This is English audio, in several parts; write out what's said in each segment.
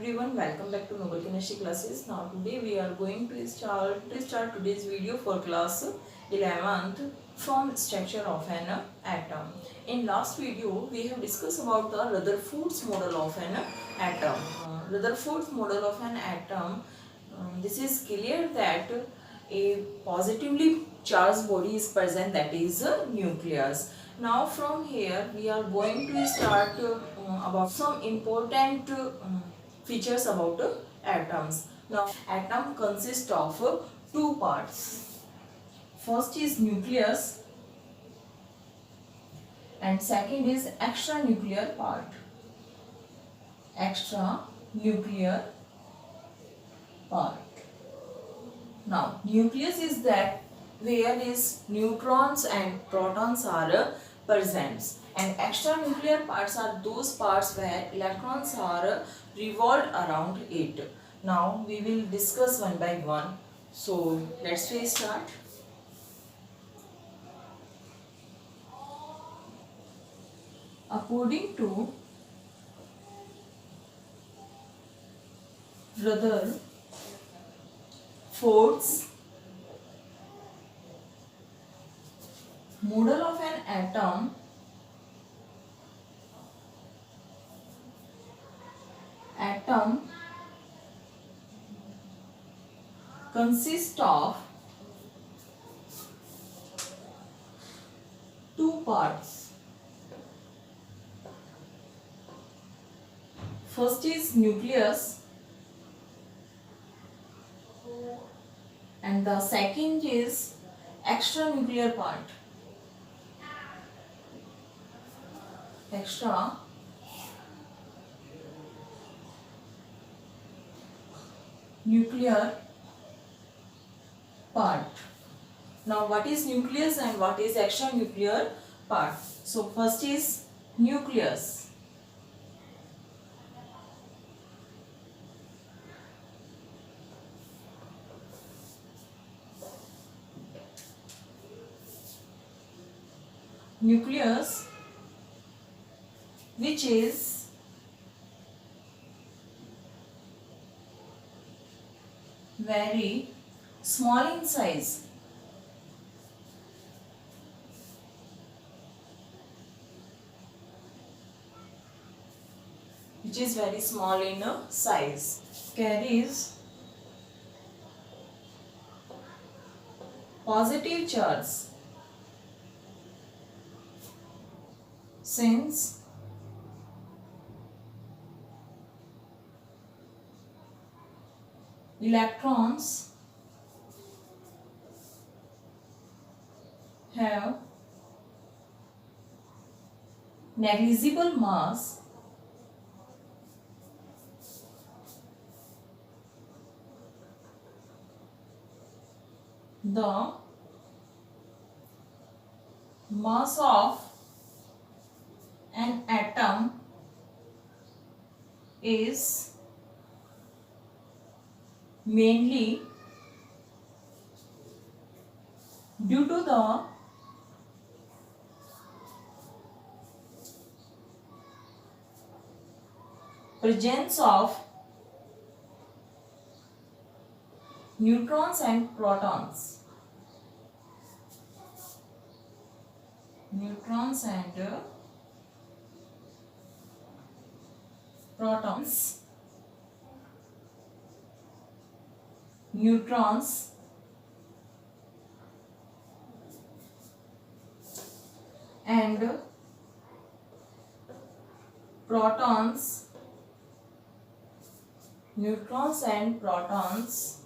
everyone, welcome back to Noble Chemistry classes. Now today we are going to start today's video for class 11th from structure of an atom. In last video we have discussed about the Rutherford's model of an atom. Rutherford's model of an atom, this is clear that a positively charged body is present, that is a nucleus. Now from here we are going to start about some important features about atoms. Now atom consists of two parts. First is nucleus and second is extranuclear part. Extranuclear part. Now nucleus is that where is neutrons and protons are present, and extranuclear parts are those parts where electrons are revolved around it. Now we will discuss one by one. So let's start. According to Rutherford's model of an atom consists of two parts. First is nucleus and the second is extranuclear part. Extranuclear part. Now what is nucleus and what is extranuclear part? So first is nucleus. Nucleus, which is very small in size. Which is very small in size. Carries positive charge. Since electrons have negligible mass, the mass of an atom is mainly due to the presence of neutrons and protons. Neutrons and protons. Neutrons and protons. Neutrons and protons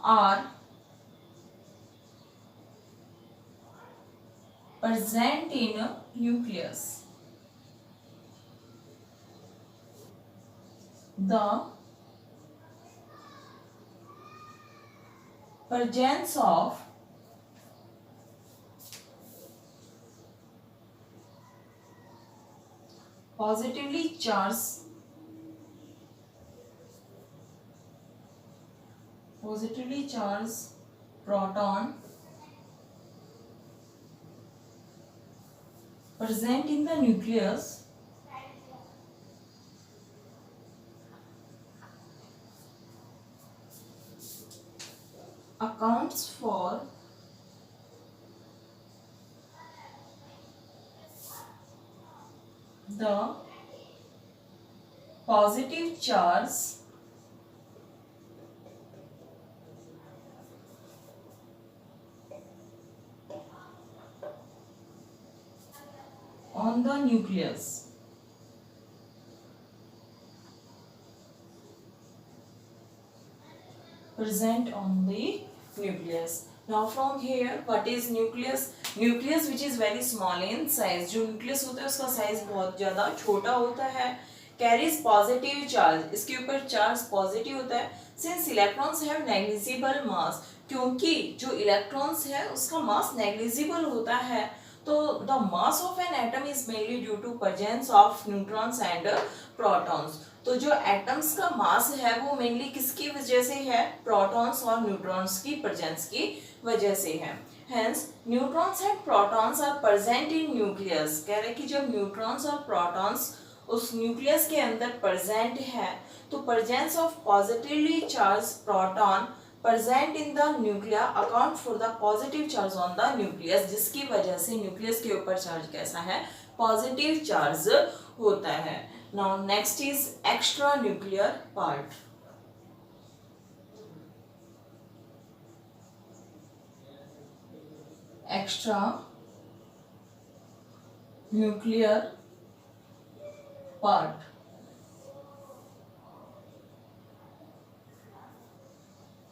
are present in a nucleus. The presence of positively charged proton present in the nucleus accounts for the positive charge on the nucleus. Present on the nucleus. Now from here, what is nucleus? Nucleus which is very small in size. जो nucleus होता है उसका size बहुत ज़्यादा छोटा होता है. Carries positive charge. इसके ऊपर charge positive होता है. Since electrons have negligible mass. क्योंकि जो electrons है उसका mass negligible होता है. तो the mass of an atom is mainly due to presence of neutrons and protons. तो जो एटम्स का मास है वो मेनली किसकी वजह से है? प्रोटॉन्स और न्यूट्रॉन्स की प्रेजेंस की वजह से है. Hence neutrons and protons are present in nucleus. कह रहे कि जब न्यूट्रॉन्स और प्रोटॉन्स उस न्यूक्लियस के अंदर प्रेजेंट है तो presence of positively charge proton present in the nuclei account for the positive charge on the nucleus, जिसकी वजह से न्यूक्लियस के ऊपर चार्ज कैसा है? पॉजिटिव चार्ज होता है. Now next is extra nuclear part. Extra nuclear part.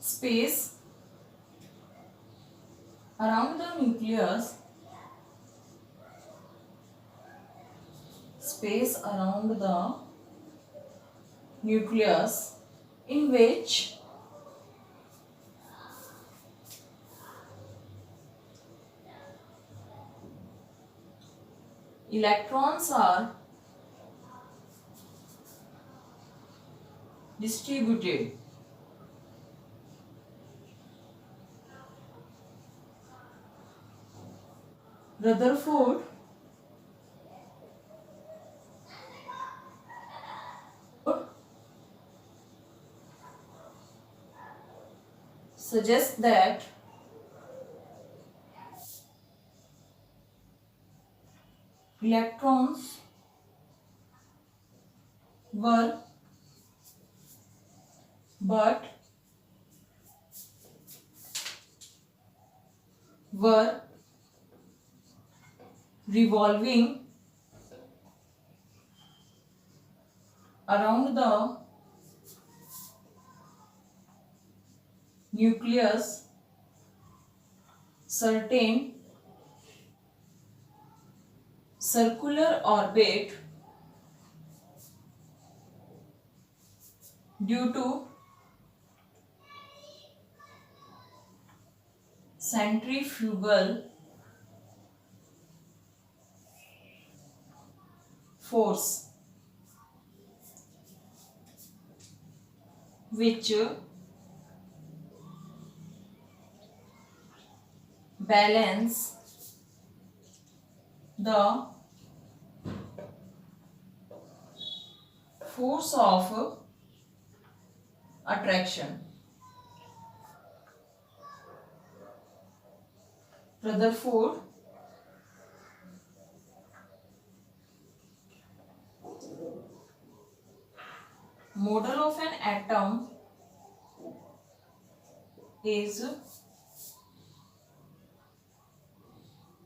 Space around the nucleus. Space around the nucleus in which electrons are distributed. Rutherford suggests that electrons were revolving around the nucleus certain circular orbit due to centrifugal force which balance the force of attraction. Rutherford model of an atom is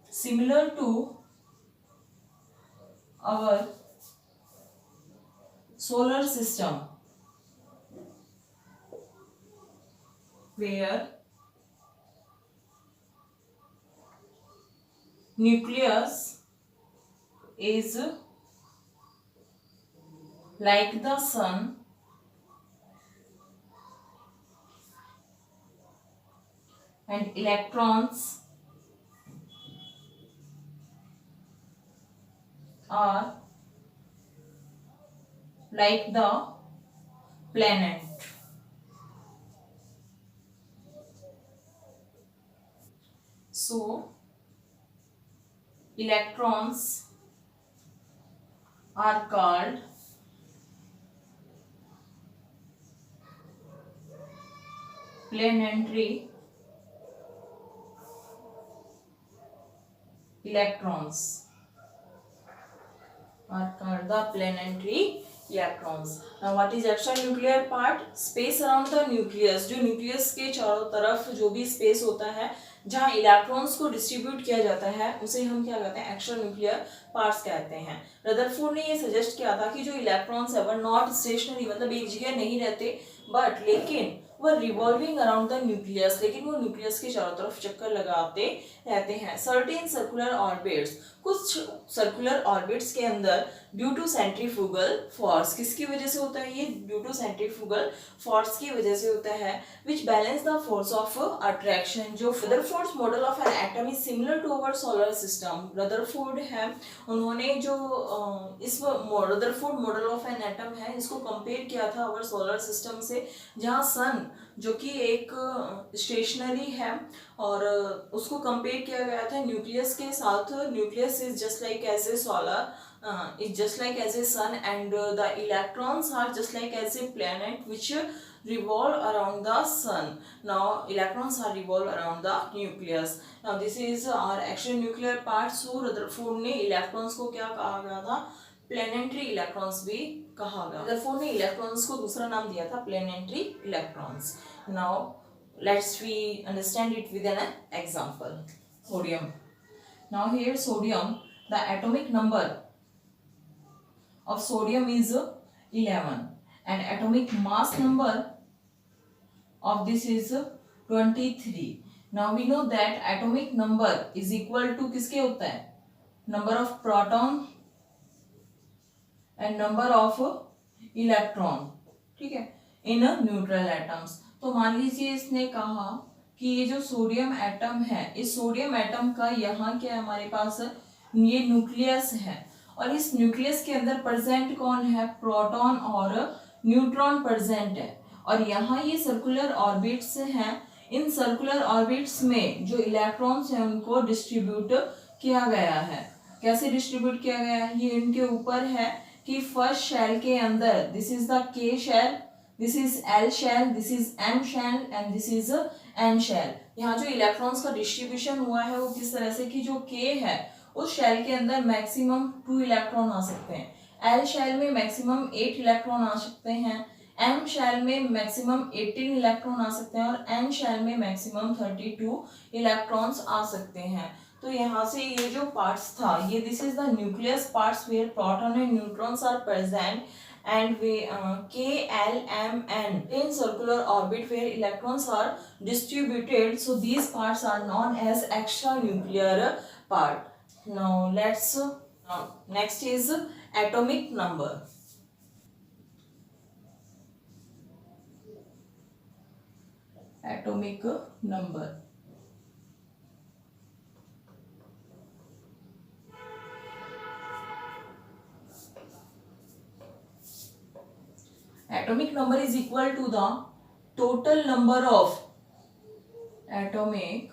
similar to our solar system, where nucleus is like the sun and electrons are like the planet. So electrons are called planetary electrons are called the planetary electrons. Now what is extranuclear part? Space around the nucleus. जो nucleus के चारों तरफ जो भी space होता है जहाँ electrons को डिस्ट्रीब्यूट किया जाता है उसे हम क्या कहते हैं? एक्स्ट्रा न्यूक्लियर पार्ट्स कहते हैं. रदरफोर्ड ने ये सजेस्ट किया था कि जो इलेक्ट्रॉन्स है वह नॉट स्टेशनरी, मतलब एक जगह नहीं रहते, बट लेकिन वह रिवॉल्विंग अराउंड द न्यूक्लियस, लेकिन वो न्यूक्लियस के चारों तरफ चक्कर लगाते रहते हैं. सर्टेन सर्कुलर ऑर्बिट्स, कुछ सर्कुलर ऑर्बिट्स के अंदर ड्यू टू सेंट्रीफ्यूगल फोर्स, किसकी वजह से होता है ये? ड्यू टू सेंट्रीफ्यूगल फोर्स की वजह से होता है, which balance the force of attraction. जो Rutherford's model of an atom is similar to our solar system. Rutherford है, उन्होंने जो इस Rutherford model of an atom है इसको कंपेयर किया था अवर सोलर सिस्टम से, जहाँ सन जो कि एक स्टेशनरी है और उसको कंपेयर किया गया था न्यूक्लियस के साथ. Nucleus is just like as a solar, is just like as a sun, and the electrons are just like as a planet which revolve around the sun. Now electrons are revolve around the nucleus. Now this is our extranuclear part. So Rutherford ने electrons को क्या कहा गया था? Planetary electrons भी कहा गया. Rutherford ने इलेक्ट्रॉन्स को दूसरा नाम दिया था planetary electrons. Now let's we understand it with an example. Sodium. Now here sodium, the atomic number of sodium is 11 and atomic mass number of this is 23. Now we know that atomic number is equal to किसके होता है? Number of proton and number of electron, ठीक है, in a neutral atoms. तो मान लीजिए इसने कहा कि ये जो सोडियम एटम है, इस सोडियम एटम का यहाँ क्या है हमारे पास? ये न्यूक्लियस है और इस न्यूक्लियस के अंदर प्रेजेंट कौन है? प्रोटॉन और न्यूट्रॉन प्रेजेंट है और यहाँ ये सर्कुलर ऑर्बिट्स हैं. इन सर्कुलर ऑर्बिट्स में जो इलेक्ट्रॉन्स हैं उनको डिस्ट्रीब्यूट किया गया है. कैसे डिस्ट्रीब्यूट किया गया है? ये इनके ऊपर है कि फर्स्ट शेल के अंदर this is the K shell, this is L shell, this is M shell and this is N shell. यहाँ जो इलेक्ट्रॉन्स का डिस्ट्रीब्यूशन हुआ है वो किस तरह से कि जो के है उस शेल के अंदर मैक्सिमम 2 इलेक्ट्रॉन आ सकते हैं, एल शेल में मैक्सिमम 8 इलेक्ट्रॉन आ सकते हैं, एम शेल में मैक्सिमम 18 इलेक्ट्रॉन आ सकते हैं और एन शेल में मैक्सिमम 32 इलेक्ट्रॉन्स आ सकते हैं. तो यहाँ से ये जो पार्ट्स था ये this is the nucleus parts where proton and neutrons are present and we K, L, M, N in circular orbit where electrons are distributed. So these parts are known as extranuclear part. Now let's next is atomic number. Atomic number. Atomic number is equal to the total number of atomic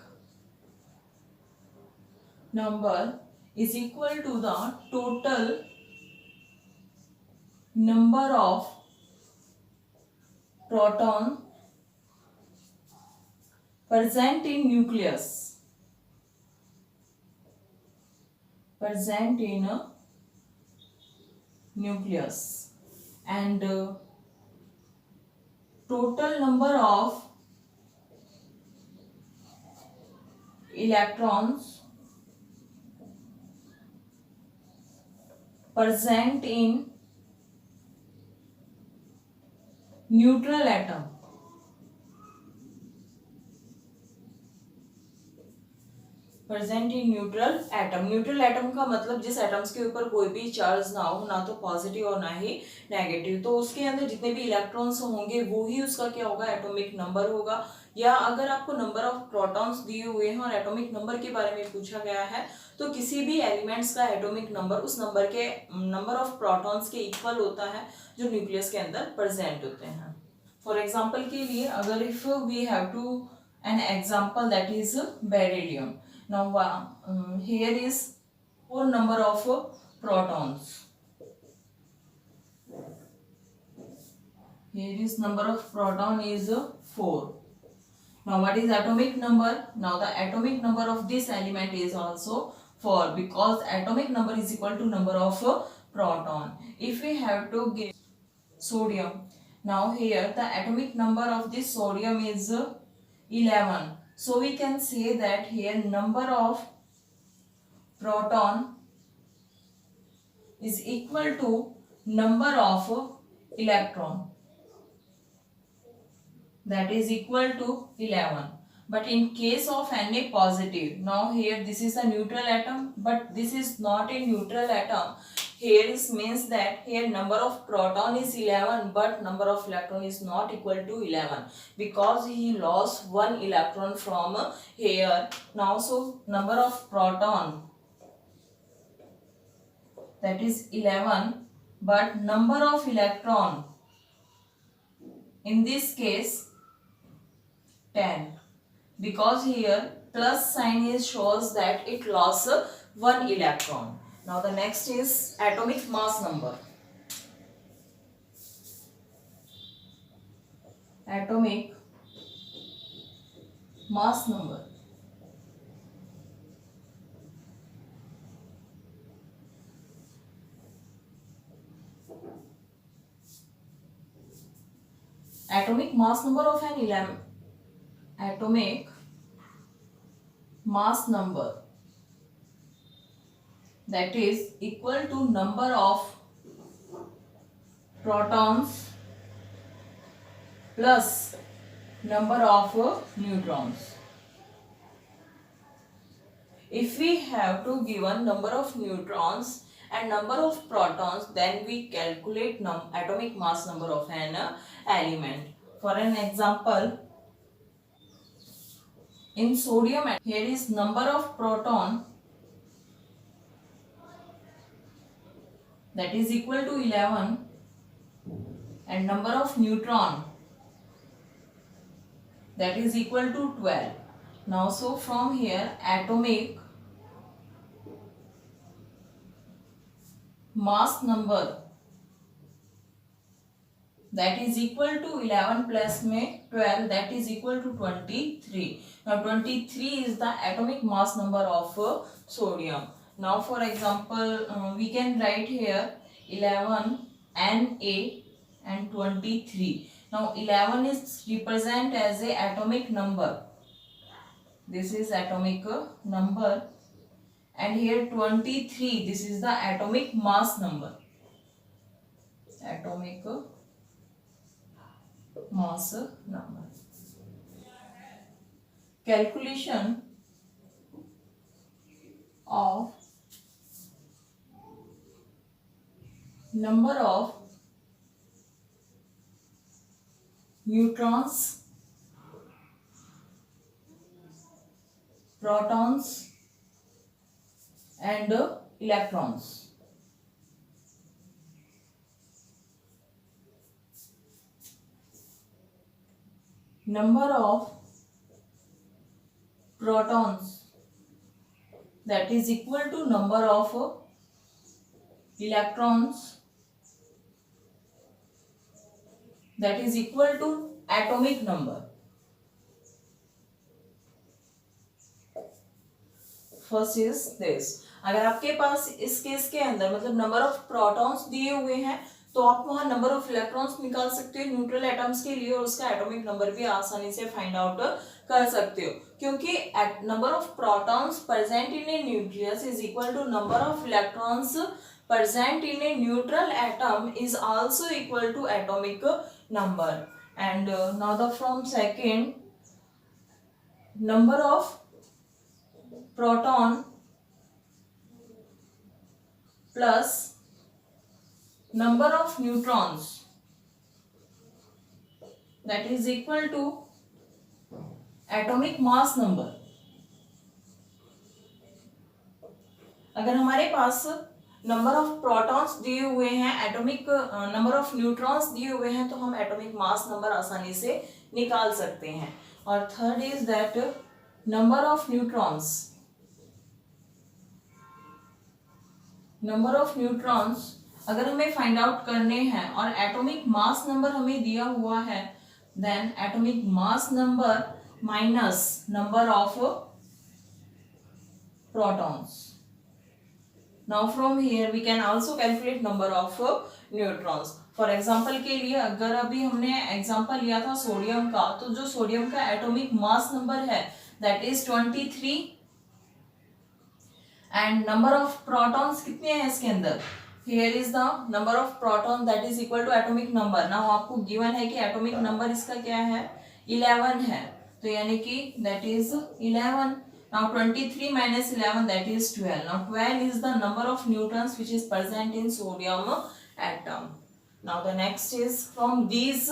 number is equal to the total number of proton present in nucleus, present in a nucleus, and total number of electrons present in neutral atom. Present in neutral atom. Neutral atom का मतलब जिस atoms के ऊपर कोई भी charge ना हो, ना तो पॉजिटिव और ना ही नेगेटिव, तो उसके अंदर जितने भी इलेक्ट्रॉन्स होंगे वो ही उसका क्या होगा? एटॉमिक नंबर होगा. या अगर आपको नंबर ऑफ प्रोटॉन्स दिए हुए हैं और एटॉमिक नंबर के बारे में पूछा गया है तो किसी भी एलिमेंट्स का एटॉमिक नंबर उस नंबर के नंबर ऑफ प्रोटॉन्स के इक्वल होता है जो न्यूक्लियस के अंदर प्रेजेंट होते हैं. फॉर एग्जाम्पल के लिए अगर if we have to an example that is beryllium. Now here is 4 number of protons. Here is number of proton is 4. Now what is atomic number? Now the atomic number of this element is also 4 because atomic number is equal to number of proton. If we have to give sodium, now here the atomic number of this sodium is 11. So we can say that here number of proton is equal to number of electron, that is equal to 11. But in case of Na positive, now here this is a neutral atom, but this is not a neutral atom. Here is means that here number of proton is 11, but number of electron is not equal to 11 because he lost one electron from here. Now so number of proton, that is 11, but number of electron in this case 10, because here plus sign is shows that it lost one electron. Now the next is atomic mass number. Atomic mass number. Atomic mass number of an element. Atomic mass number, that is equal to number of protons plus number of neutrons. If we have to given number of neutrons and number of protons, then we calculate atomic mass number of an element. For an example, in sodium, here is number of proton, that is equal to 11, and number of neutron, that is equal to 12. Now so from here atomic mass number, that is equal to 11 plus में 12, that is equal to 23. Now 23 is the atomic mass number of sodium. Now for example we can write here 11 Na and 23. Now 11 is represent as a atomic number. This is atomic number, and here 23, this is the atomic mass number. Atomic mass number. Calculation of number of neutrons, protons and electrons. Number of protons, that is equal to number of electrons, that is equal to atomic number. First is this, अगर आपके पास इस case के अंदर मतलब number of protons दिए हुए हैं तो आप वहां नंबर ऑफ इलेक्ट्रॉन्स निकाल सकते हो न्यूट्रल एटम्स के लिए और उसका एटॉमिक नंबर भी आसानी से फाइंड आउट कर सकते हो, क्योंकि number of protons present in a nucleus is equal to number of electrons present in a neutral atom is also equal to atomic number. And now the from second, number of proton plus number of neutrons, that is equal to atomic mass number. अगर हमारे पास number of protons दिए हुए हैं, atomic number of neutrons दिए हुए हैं, तो हम एटॉमिक मास नंबर आसानी से निकाल सकते हैं. और third is that number of neutrons, number of neutrons अगर हमें फाइंड आउट करने हैं और एटॉमिक मास नंबर हमें दिया हुआ है, then atomic mass number minus number of protons, Now from here we can also calculate number of neutrons. For example के लिए अगर अभी हमने एग्जाम्पल लिया था सोडियम का, तो जो सोडियम का एटॉमिक मास नंबर है that is 23 and number of protons कितने हैं इसके अंदर. Here is the number of proton that is equal to atomic number. Now आपको गिवन है कि एटॉमिक नंबर इसका क्या है, 11 है, तो यानी कि that is 11. Now 23 minus 11 that is 12. Now 12 is the number of neutrons which is present in sodium atom. Now the next is from these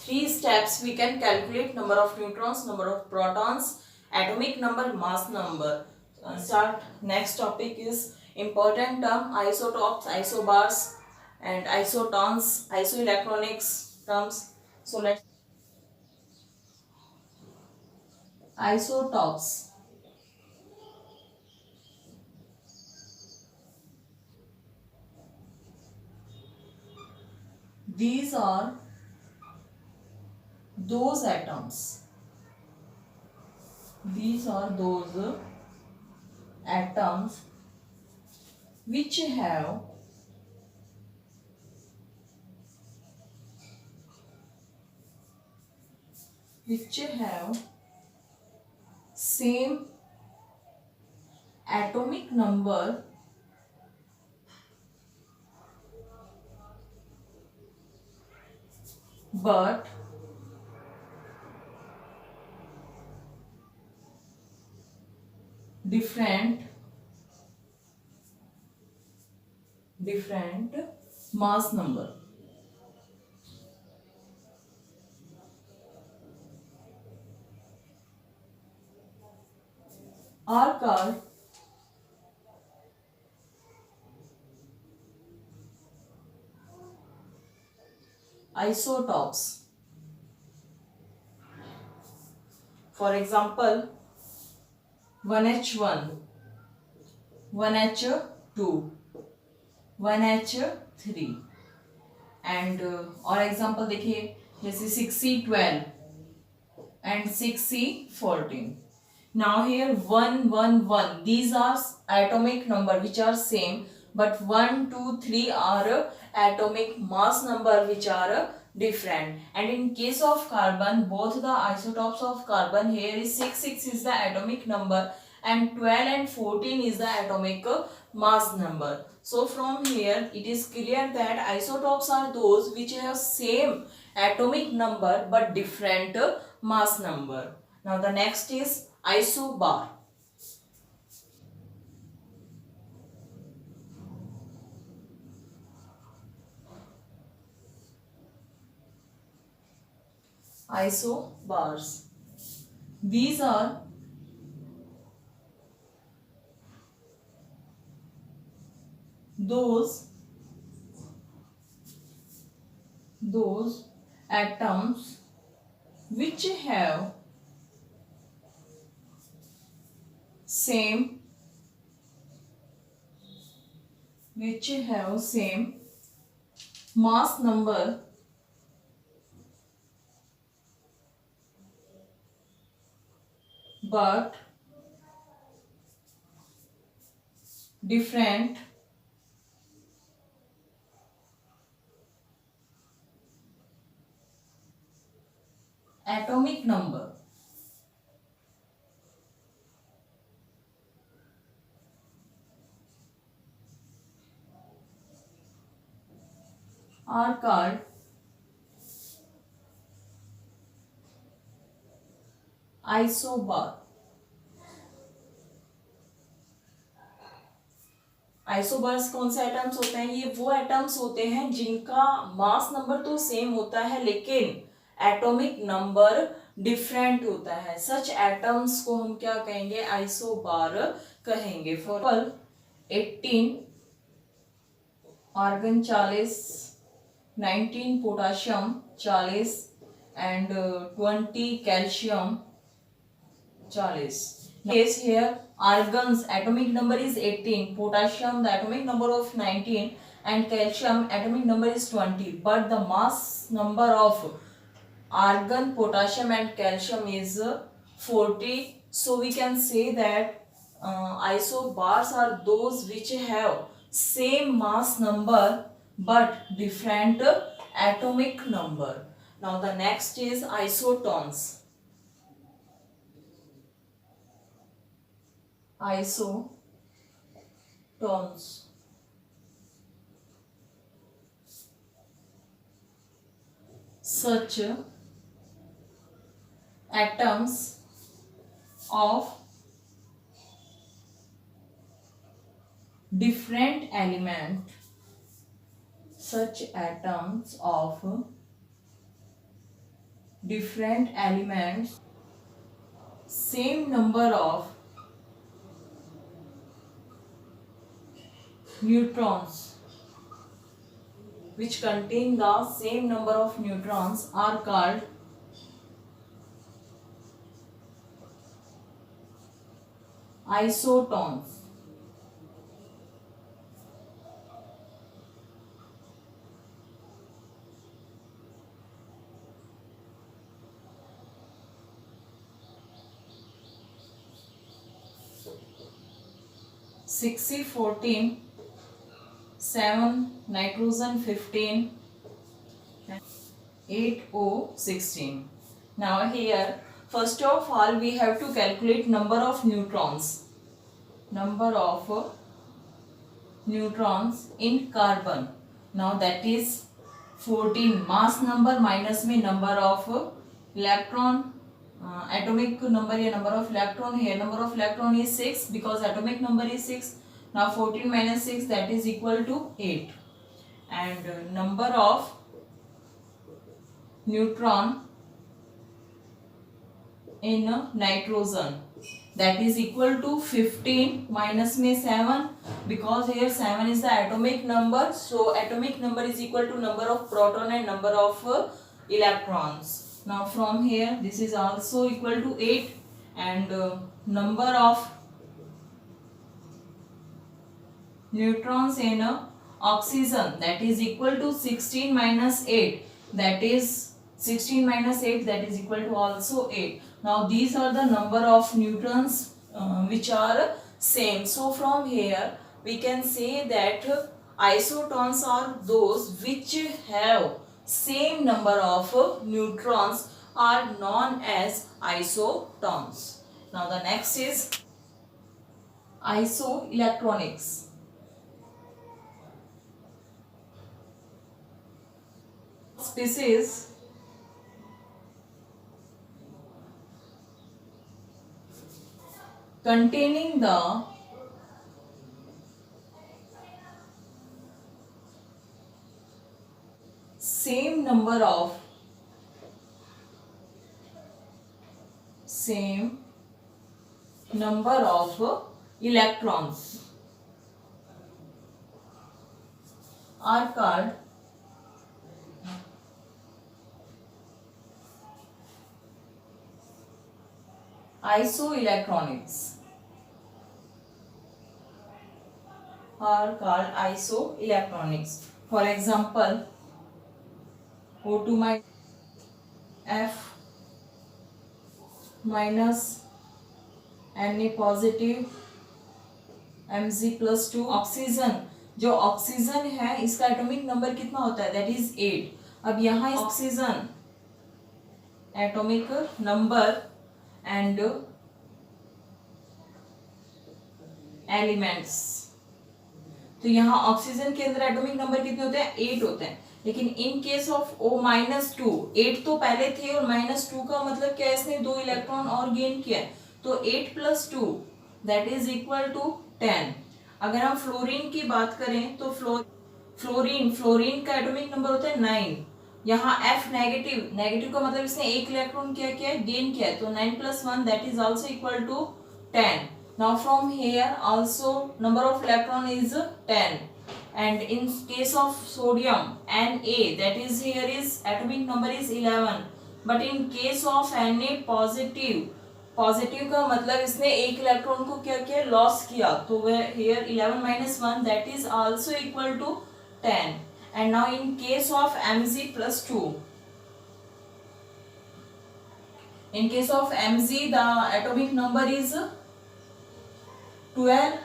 three steps we can calculate number of neutrons, number of protons, atomic number, mass number. Start. Next topic is important term isotopes, isobars and isotons, isoelectronics terms. So let's isotopes. These are those atoms. These are those atoms which have same atomic number but different mass number. Are called isotopes. For example, 1H1, 1H2, 1H3 and और example देखिए जैसे 6C12 and 6C14. Now here 1 1 1 these are atomic number which are same, but 1 2 3 are atomic mass number which are different. And in case of carbon, both the isotopes of carbon, here is 6 is the atomic number and 12 and 14 is the atomic mass number. So from here it is clear that isotopes are those which have same atomic number but different mass number. Now the next is isobar. Isobars. These are those atoms which have same mass number but different atomic number. Are called isobar. आइसोबर्स कौन से atoms होते हैं? ये वो atoms होते हैं जिनका mass number तो सेम होता है लेकिन एटॉमिक नंबर डिफरेंट होता है. सच एटम्स को हम क्या कहेंगे? आइसोबार कहेंगे. For 18 argon 40, 19 potassium 40 and 20 calcium 40. Case here argons atomic number is 18, potassium the atomic number of 19 and calcium atomic number is 20, but the mass number of argon, potassium and calcium is 40. So we can say that Isobars are those which have same mass number but different atomic number. Now the next is isotones. Isotones. Such atoms of different element, such atoms of different elements, same number of neutrons, which contain the same number of neutrons, are called isotones. Six 14, 7 nitrogen 15, 8 O 16. Now here first of all we have to calculate number of neutrons. Number of neutrons in carbon. Now that is 14. Mass number minus में number of electron, atomic number या number of electron. Here number of electron is 6 because atomic number is 6. Now 14 minus 6, that is equal to 8. And number of neutron in nitrogen, that is equal to 15 minus में 7 because here 7 is the atomic number. So atomic number is equal to number of proton and number of electrons. Now from here this is also equal to 8, and number of neutrons in oxygen, that is equal to 16 minus 8, that is 16 minus 8, that is equal to also 8. Now these are the number of neutrons which are same. So from here we can say that isotones are those which have same number of neutrons are known as isotones. Now the next is isoelectronics. This is containing the same number of electrons are called isoelectronics. For example, O2 minus F minus Na positive Mg plus 2. Oxygen, जो oxygen है इसका atomic number कितना होता है, that is 8. अब यहाँ oxygen atomic number and elements, तो यहाँ ऑक्सीजन के अंदर एटॉमिक नंबर कितने होते हैं, 8 होते हैं. लेकिन इन केस ऑफ O-2, 8 तो पहले थे और -2 का मतलब क्या है, इसने 2 इलेक्ट्रॉन और गेन किया है, तो 8 + 2 दैट इज इक्वल टू 10. अगर हम फ्लोरीन की बात करें तो फ्लोरीन का एटॉमिक नंबर होता है 9. यहाँ F नेगेटिव का मतलब इसने 1 इलेक्ट्रॉन क्या किया है, गेन किया है, तो 9 + 1 that is also equal to 10. Now from here also number of electron is 10, and in case of sodium Na, that is here is atomic number is 11, but in case of Na positive का मतलब इसने 1 electron को क्या किया, loss किया, तो वह here 11 - 1 that is also equal to 10. And now in case of Mg plus 2, in case of Mg the atomic number is 12,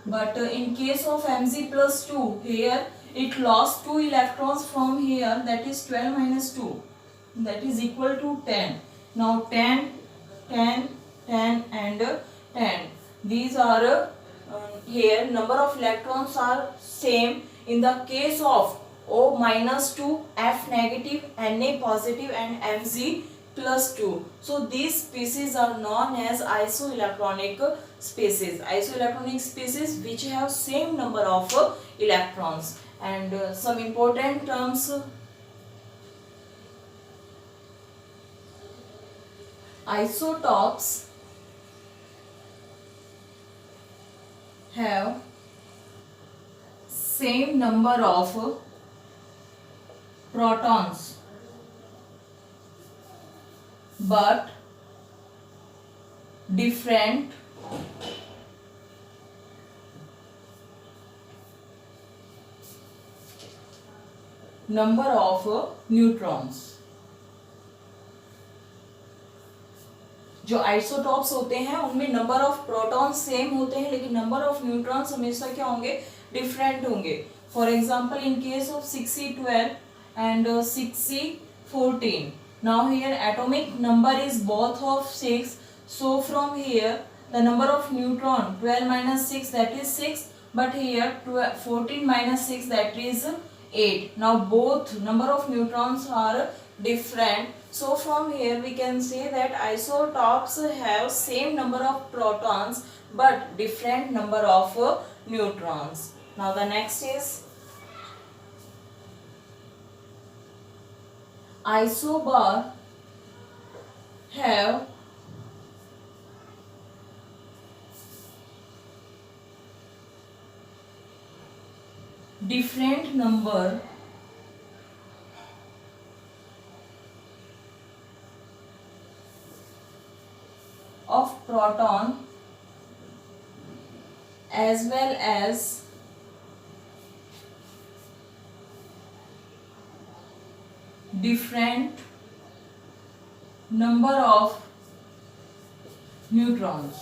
but in case of Mg plus 2, here it lost 2 electrons from here, that is 12 minus 2, that is equal to 10. Now 10, 10, 10 and 10. These are here number of electrons are same. In the case of O minus 2, F negative, Na positive and Mg plus 2. So these species are known as isoelectronic species. Isoelectronic species which have same number of electrons. And some important terms. Isotopes have same number of protons but different number of neutrons. जो isotopes होते हैं उनमें number of protons same होते हैं लेकिन number of neutrons हमेशा क्या होंगे, डिफरेंट होंगे. For example in case of 6C12 and 6C14, now here atomic number is both of 6, so from here the number of neutron 12 minus 6 that is 6, but here 14 minus 6 that is 8. Now both number of neutrons are different, so from here we can say that isotopes have same number of protons but different number of neutrons. Now the next is isobar have different number of proton as well as different number of neutrons.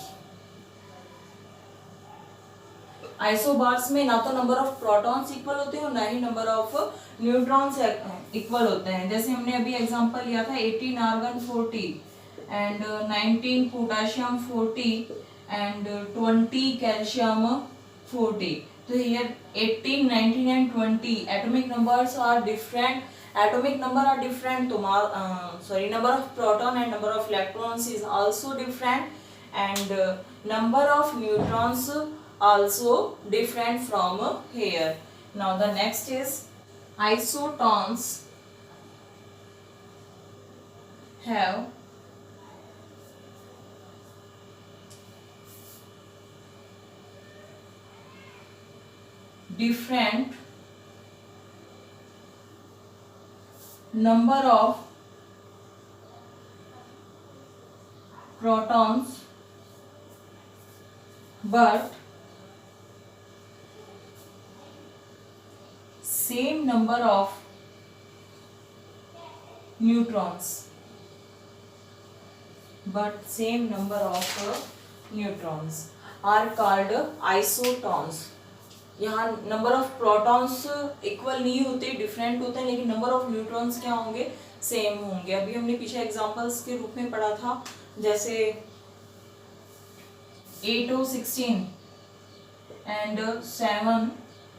Isobars में ना तो number of protons equal होते हैं और ना ही number of neutrons equal होते हैं. जैसे हमने अभी एग्जांपल लिया था 18 argon 40 and 19 potassium 40 and 20 calcium 40. So here 18, 19 and 20 atomic numbers are different. Atomic number are different. So number of proton and number of electrons is also different, and number of neutrons also different from here. Now the next is isotons have different number of protons but same number of neutrons, but same number of neutrons are called isotons. यहाँ number of protons equal नहीं होते, different होते हैं, लेकिन number of neutrons क्या होंगे, same होंगे. अभी हमने पीछे एग्जांपल्स के रूप में पढ़ा था, जैसे 8O16 एंड 7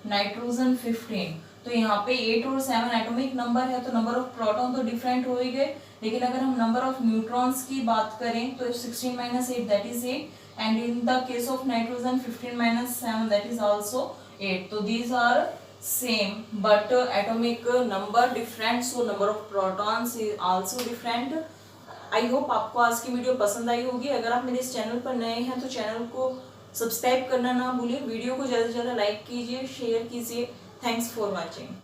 नाइट्रोजन 15. तो यहाँ पे 8 और 7 एटॉमिक नंबर है तो नंबर ऑफ प्रोटॉन तो डिफरेंट हो ही गए, लेकिन अगर हम नंबर ऑफ न्यूट्रॉन्स की बात करें तो 16 minus 8 that is 8, and in the case of nitrogen 15 minus 7 that is also 8. So these are same but atomic number different, so number of protons is also different. I hope आपको आज की video पसंद आई होगी. अगर आप मेरे इस channel पर नए हैं तो चैनल को सब्सक्राइब करना ना भूलिए. वीडियो को ज़्यादा से ज़्यादा लाइक कीजिए, शेयर कीजिए. Thanks for watching.